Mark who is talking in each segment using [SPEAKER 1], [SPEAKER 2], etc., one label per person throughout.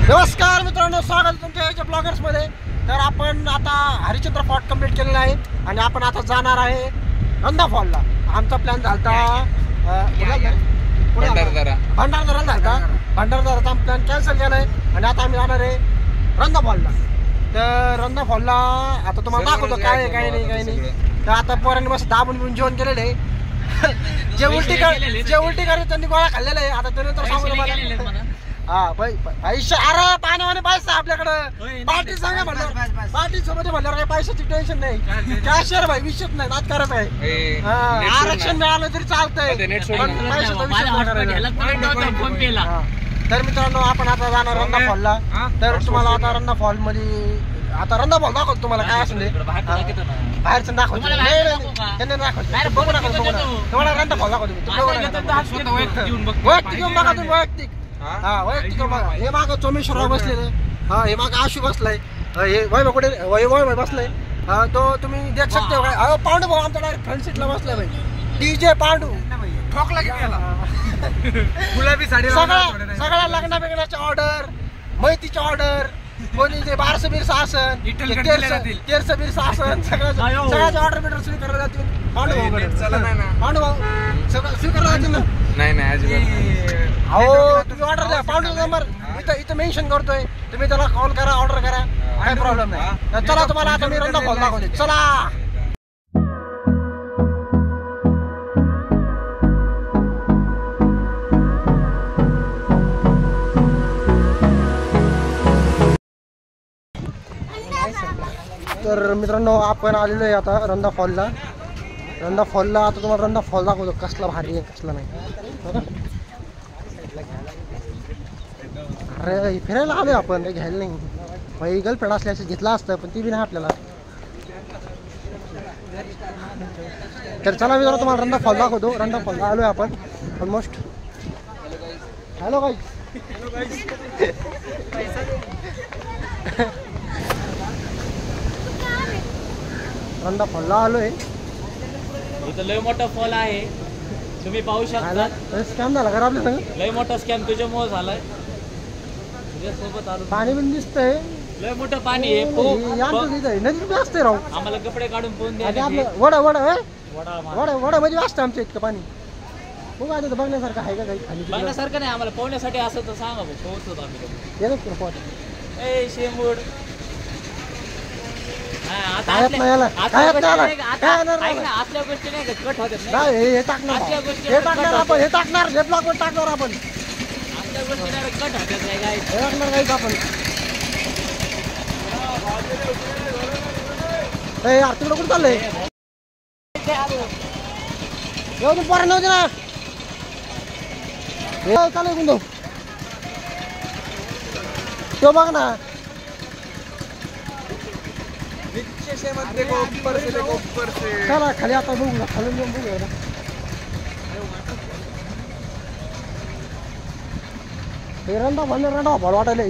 [SPEAKER 1] नमस्कार मित्रांनो, स्वागत तुमच्या याच्या ब्लॉगर्समध्ये. तर आपण आता हरिश्चंद्र फॉर्ट कंप्लीट केलेला आहे आणि आपण आता जाणार आहे रंधा फॉलला. आमचा प्लॅन झालता भंडारदरा झालता. भंडारदराचा प्लॅन कॅन्सल केला आहे आणि आता आम्ही जाणार आहे रंधा फॉलला. तर रंधा फॉलला आता तुम्हाला दाखवतो काय आहे काय नाही. तर आता पोरांनी मस्त दाबून बिबून जेवण केलेलं आहे. जे उलटी करे त्यांनी गोळा खाल्लेला आहे. आता त्याने तर सांगू मला हा भाई पैसे अरे पाण्यावाने पैसा आपल्याकडं. पार्टी सांगा म्हणलं, पार्टी सोबत म्हणल्यावर काही पैशाची टेन्शन नाही. कॅशियर भाई विषयच नाही, नाच करत आहे. आरक्षण मिळालं तरी चालतंय, तर मित्रांनो आपण आता जाणार रंधा फॉलला. तर तुम्हाला आता रंधा फॉल मध्ये आता रंधा फॉल दाखवतो तुम्हाला काय असेल बाहेरचं दाखवतो. त्यांनी दाखवतो बघू नका तुम्हाला रंधा फॉल दाखवतो. वैयक्तिक घेऊन बघा तुम्ही, वैयक्तिक. हा वैयक्तिक बघा. हे मागं चोमेश्वरराव बसलेलं, हा हे मागं आशू बसलाय, हे वैभव कुठे वैभव बसलाय. हा तो तुम्ही देख शकते. पांडू भाऊ आमचा डायरेक्ट फ्रंट सीटला बसलाय भाई. डीजे पांडू ठोकला गुलाबी साडी. सगळ्या लग्न बिग्नाच्या ऑर्डर, मैतीच्या ऑर्डर, कोणी जे बारसं बिरसं आसन, तेरसं बिरसं आसन, सगळ्याच्या ऑर्डर बिर्डर स्वीकारला जातील. पांडू भाऊ सगळं स्वीकारला जातील ना.
[SPEAKER 2] नाही अजिबात.
[SPEAKER 1] हो तुम्ही ऑर्डर द्या. पांडू नंबर इथं मेन्शन करतोय, तुम्ही त्याला कॉल करा, ऑर्डर करा, काही प्रॉब्लेम नाही. चला तुम्हाला आता मी रंधा फॉल दाखवते. चला. तर मित्रांनो आपण आलेलो आहे आता रंधा फॉलला. आता तुम्हाला रंधा फॉल दाखवतो कसला भारी आहे कसला नाही. अरे फिरायला आलोय आपण, घ्यायला नाही. भाई गर्लफ्रेंड असल्याचं घेतला असतं पण ती बी नाही आपल्याला. तर चला मी तुम्हाला रंधा फॉल दाखवतो. रंधा फॉलला आलोय आपण ऑलमोस्ट. Hello guys. रंधा फॉलला आलोय.
[SPEAKER 3] इथं लय मोठा फॉल आहे, तुम्ही पाहू शकता.
[SPEAKER 1] स्कॅम झाला का आपल्या?
[SPEAKER 3] लय मोठा स्कॅम तुझ्यामुळे झालाय. तुझ्यासोबत आलो.
[SPEAKER 1] पाणी पण दिसतंय,
[SPEAKER 3] लय मोठं पाणी आहे.
[SPEAKER 1] नदी असते राहू.
[SPEAKER 3] आम्हाला कपडे काढून पोहून द्या.
[SPEAKER 1] वडा मध्ये असतं आमच्या इतकं पाणी. बघ आता बघण्यासारखं आहे का काही? खाली
[SPEAKER 3] बघण्यासारखं नाही, आम्हाला पोहण्यासाठी असं तर सांगा भाऊ, पोहोचतो आम्ही. ए शेंबूड असल्या गोष्टी नाही कट होत.
[SPEAKER 1] हे टाकणार आपण, हे टाकणार हे ब्लॉक वर टाकणार आपण.
[SPEAKER 3] असल्या गोष्टी नाही कट होत नाही काय
[SPEAKER 1] टाकणार काही आपण. यार तिकडं कुठं चाललंय? येऊ पोरा नव्हते ना. हे चालू गुंदो तो बघ ना. चला खाली आता बघू ना, खाली जाऊन बघूया ना. हे रंधा फॉल वाटायला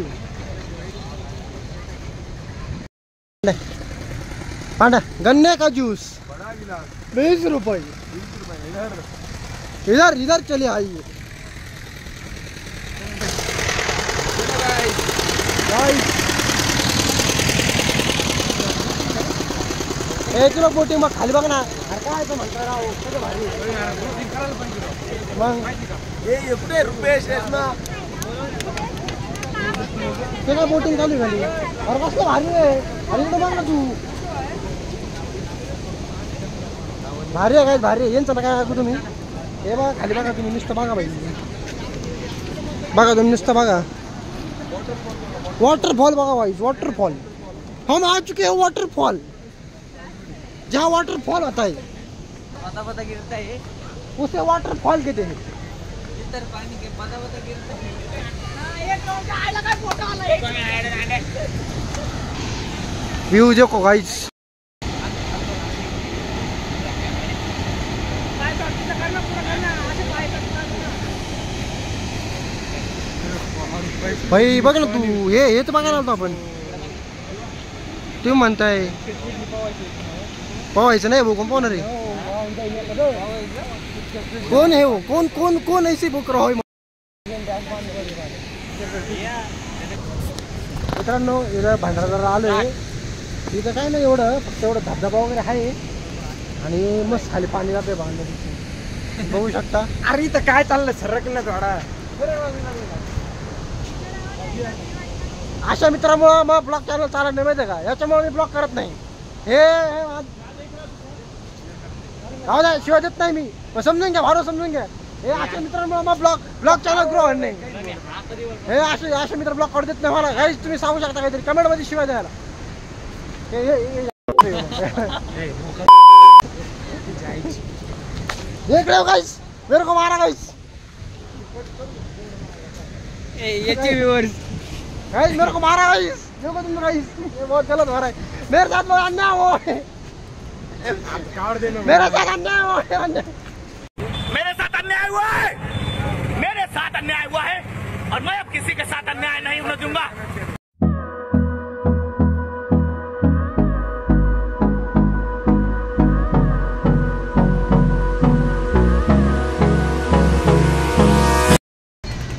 [SPEAKER 1] पांडा. गन्ने का जूस 20 रुपये. इधर चले आइए. हे तुला बोटिंग मग खाली बघ ना. अरे काय तो म्हणता राव, कसं भारी मग कुठे रुपेश ना ते काय बोटिंग चालू झाली. अरे कसलं भारी आहे. अरे बघ ना तू, भारी आहे काय भारी आहे. यांचं ना काय ऐकू तुम्ही. हे बघा खाली बघा तुम्ही, नुसतं बघा भाई. बघा तुम्ही नुसतं बघा. वाटरफॉल बघा भाई, वाटरफॉल. हम आ चुके हैं वाटरफॉल, जहाँ वाटरफॉल होता है
[SPEAKER 3] पता गिरता है
[SPEAKER 1] उसे वाटरफॉल कहते हैं.
[SPEAKER 3] पानी के पता गिरता है.
[SPEAKER 1] व्यू देखो गाइस. भाई बघ ना तू, हे तर बघायला आलो आपण. तुम्ही म्हणताय पवायचं नाही भाऊ, कोण पोहणार आहे? कौन है वो, कौन कौन कौन ऐसी बुक रहा है? मित्रांनो इथं भंडारदरा आलोय. इथं काय नाही एवढं, फक्त एवढं धबधबा वगैरे आहे आणि मस्त खाली पाणी जाते भांडारी बघू शकता.
[SPEAKER 2] अरे इथं काय चाललं सरकलं थोडा.
[SPEAKER 1] अशा मित्रामुळं मग ब्लॉग चॅनल चालत नाही माहिती का, याच्यामुळे मी ब्लॉग करत नाही. हे जाऊ द्या, शिवाय देत नाही मी, पण समजून घ्या, भारो समजून घ्या. हे अशा मित्रांमुळे मग ब्लॉग चॅनल ग्रो होणार नाही. हे असे मित्र ब्लॉग करू देत नाही मला. काहीच तुम्ही सांगू शकता काहीतरी कमेंट मध्ये शिवाय द्यायला. देख रहे हो गाइस, मेरे को मारा गाइस. गाइस मेरे को मारा गाइस, देखो तुम गाइस, ये बहुत गलत हो रहा है. मेरे साथ लोग अन्याय हो, मेरे साथ अन्याय हो,
[SPEAKER 4] मेरे साथ अन्याय हुआ है, मेरे साथ अन्याय हुआ है और मैं अब किसी के साथ अन्याय नहीं होने दूंगा.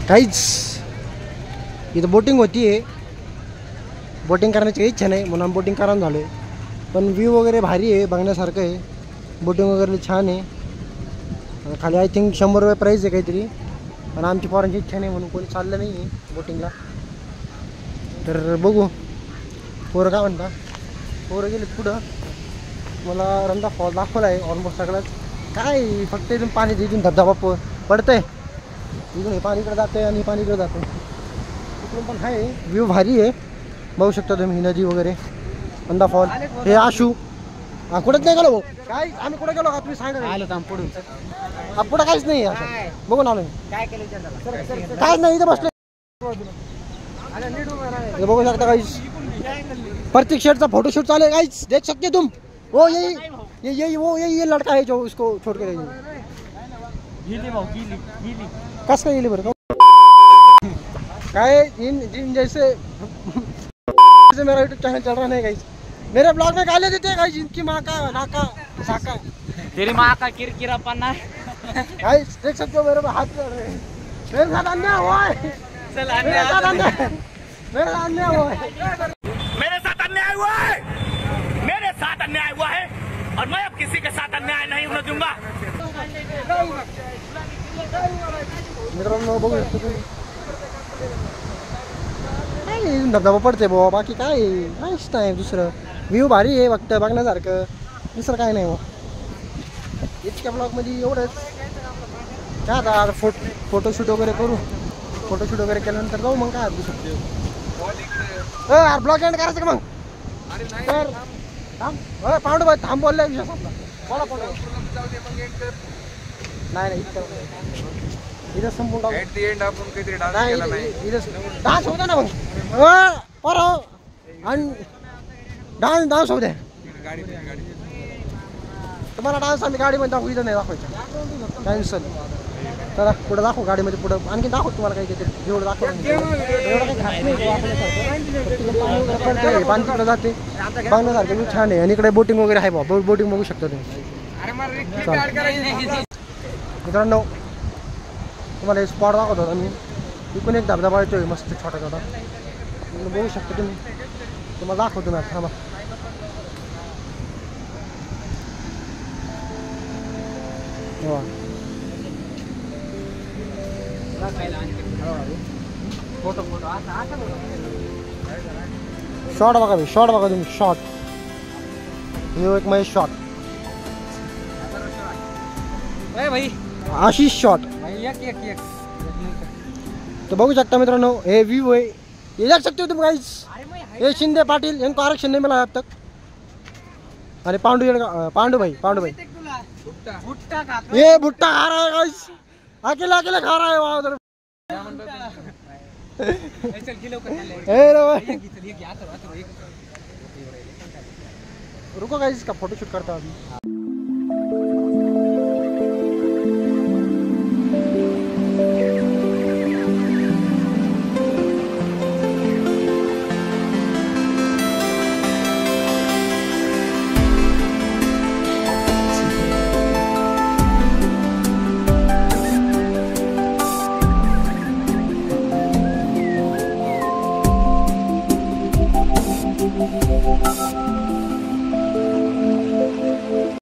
[SPEAKER 1] काहीच इथं बोटिंग होती आहे. बोटिंग करण्याची इच्छा नाही म्हणून बोटिंग करायला झालो आहे. पण व्ह्यू वगैरे भारी आहे, बघण्यासारखं आहे. बोटिंग वगैरे छान आहे. खाली आय थिंक 100 रुपये प्राईस आहे काहीतरी. पण आमची पोरांची इच्छा नाही म्हणून कोणी चाललं नाही आहे बोटिंगला. तर बघू पोरं काय म्हणता. पोरं गेले पुढं. मला रंधा फॉल दाखवला आहे ऑलमोस्ट सगळंच. काय फक्त इथून पाणी इथून धबधबा पडतं आहे. इकडून हे पाणी इकडे जाते आणि पाणी इकडे जाते. इकडून पण आहे व्ह्यू भारी आहे, बघू शकता तुम्ही. नदी वगैरे, रंधा फॉल. हे आशू कुठंच नाही गेलो काय. आम्ही कुठे गेलो का तुम्ही सांगा.
[SPEAKER 2] आलो तर पुढून
[SPEAKER 1] पुढं काहीच नाही असं बघून आलो.
[SPEAKER 2] काय केलं त्याला.
[SPEAKER 1] काहीच नाही, इथं बसले. हे बघू शकता काहीच. प्रतीक शेठचा फोटोशूट चालू है गाइस, देख सकते तुम. वो यही लड़का है जो उसको छोड़ के गई. कस का गेली बरं काय इन जैसे मेरा यूट्यूब चैनल चल रहा नहीं गाइस. मेरे ब्लॉग में गाली देते हैं गाइस. इनकी माँ का नाका साका,
[SPEAKER 3] तेरी माँ का किरकिरा पन्ना.
[SPEAKER 1] गाइस देख सकते हो मेरे पे हाथ चढ़ रहे हैं. मेरे साथ अन्याय हुआ है, मेरे साथ अन्याय हुआ है.
[SPEAKER 4] मेरे साथ अन्याय हुआ है, मेरे साथ अन्याय हुआ है और मैं अब किसी के साथ अन्याय नहीं होने दूंगा.
[SPEAKER 1] मित्रांनो बघू शकतो तुम्ही. काय धबधबा पडते बाबा, बाकी काय काहीच नाही दुसरं. व्ह्यू भारी आहे फक्त बघण्यासारखं, दुसरं काय नाही. मग इतक्या ब्लॉगमध्ये एवढंच. काय आता फोटोशूट वगैरे करू. फोटोशूट वगैरे केल्यानंतर जाऊ मग. काय दुसरं ब्लॉग एंड करायचं का मग. तर थांब पांडू भाई थांब बोललाय विषय आपला. बोला पांडू. नाही इथं संपून टाकू. नाही इथं डान्स होता ना मग. पर आणि डान्स होऊ द्या. तुम्हाला डान्स आम्ही गाडीमध्ये दाखवू, इथं नाही दाखवायचं. कॅन्सल. चला पुढं दाखवू गाडीमध्ये. पुढं आणखी दाखवू तुम्हाला काही काहीतरी. जेवढं दाखवलं एवढं काही खास नाही आपल्यासारखं. पाणी तिकडं जाते बघण्यासारखं व्ह्यू छान आहे. आणि इकडे बोटिंग वगैरे आहे बाबा. बोटिंग बघू शकता तुम्ही. मित्रांनो तुम्हाला हे स्पॉट दाखवतो आम्ही. इकडून एक धबधबा येतोय मस्त छोटा छोटा, बघू शकता तुम्ही. तुम्हाला दाखवतो ना. थांबा. शॉट बघा, शॉट बघा तुम्ही. शॉट एक महेश शॉट.
[SPEAKER 2] भाई
[SPEAKER 1] आशीष शॉट. तो बघू शकता मित्रांनो हे व्यू है. ये देख सकते हो तुम गाइस. ये शिंदे पाटिल, इनको आरक्षण नहीं मिला अब तक. अरे पांडू भाई ये भुट्टा खा रहा है गाइस. अकेला अकेला खा रहा है वहाँ उधर. रुको गाइस, इसका फोटो शूट करता हूँ अभी. आहे.